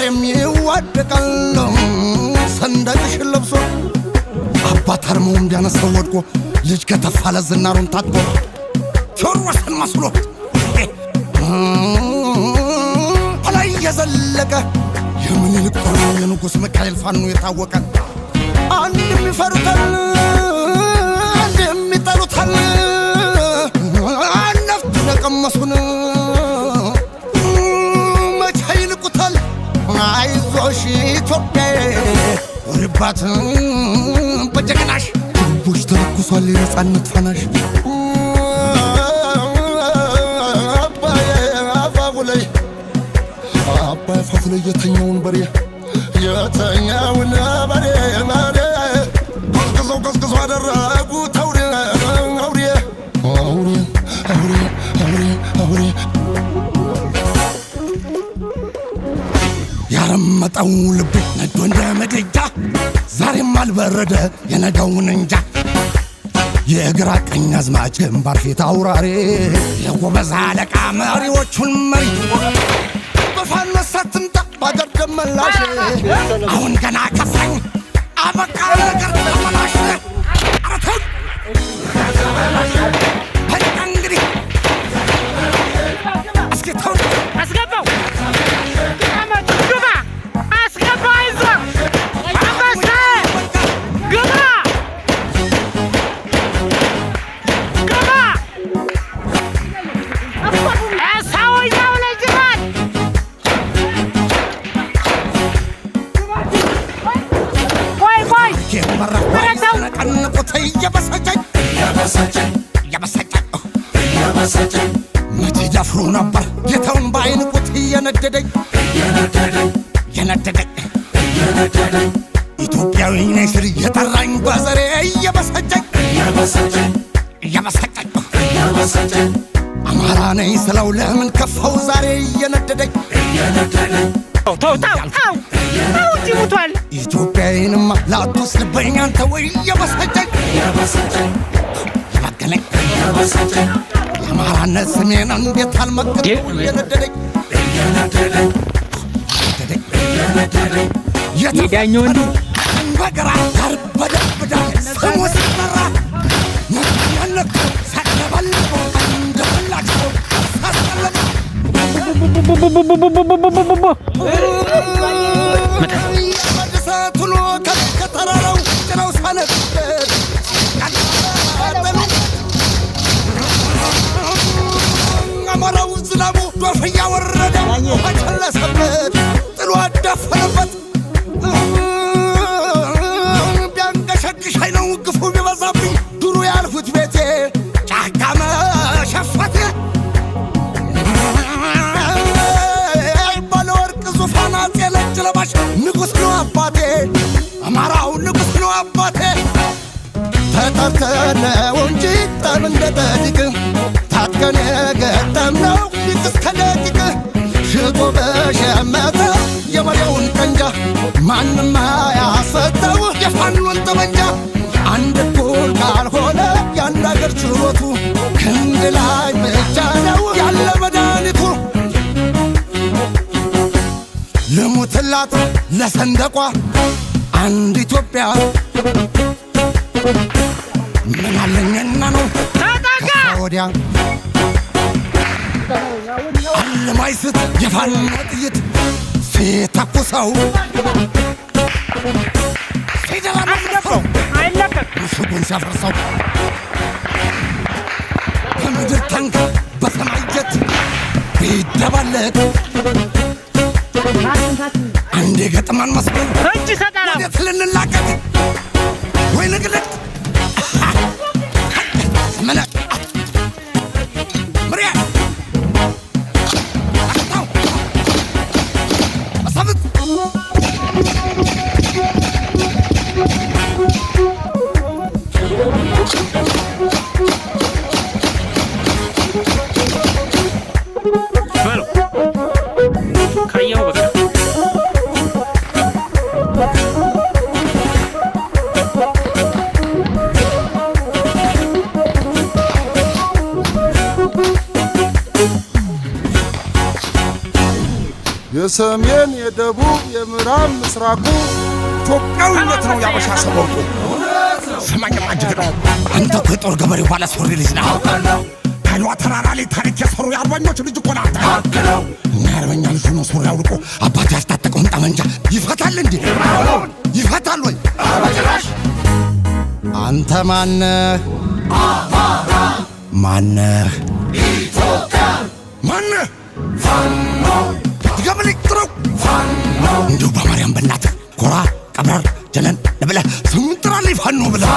ዛሬም ይዋደቃል ሰንደቅሽን ለብሶ አባት አርመው እንዲያነሳው ወድቆ ልጅ ከተፋለ ዝናሩን ታጥቆ ቾርወሰን መስሎ ላይ የዘለቀ የምኒልክ ጦር የንጉሥ ሚካኤል ፋኑ የታወቀ አንድም ይፈሩታል አንድም ይጠሉታል ነፍጥ የቀመሱን መቼ ይንቁታል አይዞሽ ኢትዮጵያዬ ወርባት በጀግናሽ ልቦች ተለኩሷል የነጻነት ፋናሽ አባይ አፋፉ ላይ የተኛውን በሬ ቀዝቅዞ አደረጉት አውሬ ያረመጠው ልቤ ነዶ እንደ ምድጃ ዛሬም አልበረደ የነገውን እንጃ የግራ ቀኝ አዝማች ግንባር ፊት አውራሪ የጎበዝ አለቃ መሪዎቹን መሪ በፋኖ ሳትምጣ ባገር ደመላሽ አሁን ገና ከፋኝ አበቃ ነገር ተመላሽ አረተው በቃ እንግዲህ እስኪ ተው አስገባው ግባ አስገባ አይዞ አንበሳ ግባ ሰውየው ልጅዋን ቆይ ተነቀንቁት እየበሰጨኝ መቼ ደፍሮ ነበር ጌታውን በአይንቁት እየነደደኝ ኢትዮጵያዊ ነኝ ስል የጠራኝ በዘሬ እየበሰጨኝ አማራ ነኝ ስለው ለምን ከፋው ዛሬ እየነደደኝ ተው ጅሙቷል ኢትዮጵያዊንማ ላትወስድብኝ አንተ ወይ እየበሰጨኝ የበገነኝ የአማራነት ስሜን እንዴት አልመግተው እየነደደኝ የዳኛው እንዲሁ በግራ ጋር በደብዳ ስሙ ሲጠራ ያነኩ ሳቀባልቆ እንደበላቸው ሳስጠለቁ የመድሰቱን ከተራራው ጭነው ሳነፍበት አማራው ዝናቡ ዶፍ እያወረደ አጨለሰበት ጥሎ አዳፈነበት ቢያንገሸግሸኝ ነው ግፉ ቢበዛብኝ ዱሩ ያልሁት ቤቴ ጫካ መሸፈቴ ባለወርቅ ዙፋን አፄ ነጭ ለባሽ ንጉሥ ነው አባቴ አማራው ንጉሥ ነው አባቴ ተጠርተነው እንጂ ጠብ እንደ ጠዲቅ ታጥቀን የገጠምነው ሊቅ እስከ ደቂቅ ሽጦ በሸመተ የበሬውን ቀንጃ ማንም አያስፈታው የፋኖን ጠመንጃ አንድ እኩል ካልሆነ የአንድ አገር ችሎቱ ክንድ ላይ ብቻ ነው ያለ መድኃኒቱ ልሙትላት ለሰንደቋ አንድ ኢትዮጵያ ምን አለኝና ነው ወዲያ አለማይስት የፋኖ ጥይት ሲተኩሰው ሲደራረሰው ምሽጉን ሲያፈርሰው በምድር ታንክ በሰማይ ጀት ቢደባለቅ አንዴ ገጥማን መስሎኝ ወዴት ልንላቀቅ ወይ ንግልቅ ምን ምሪያ አታው አሳብት በለው ካየው በቃ የሰሜን የደቡብ የምዕራብ ምስራቁ ኢትዮጵያዊነት ነው ያበሻ ሰቦርቁ። ሰማኝማ ጀግና አንተ እኮ የጦር ገበሬው ባለ ሱሪ ልጅ ነህ። ከአድዋ ተራራ ላይ ታሪክ የሰሩ የአርበኞች ልጅ እኮ ናት። እና የአርበኛ ልጅ ነው ሱሪ አውልቆ አባት ያስታጠቀውን ጠመንጃ ይፈታል እንዴ? ይፈታል ወይ? አንተ ማነህ? አማራ ማነህ? ኢትዮጵያ ማነህ? ፋኖ ትገምልኝ ጥረው ፋኖ እንዲሁ በማርያም በእናትህ ኮራ ቀብራር ጀነን ብለህ ስሙን ጥራልኝ ፋኖ ብለህ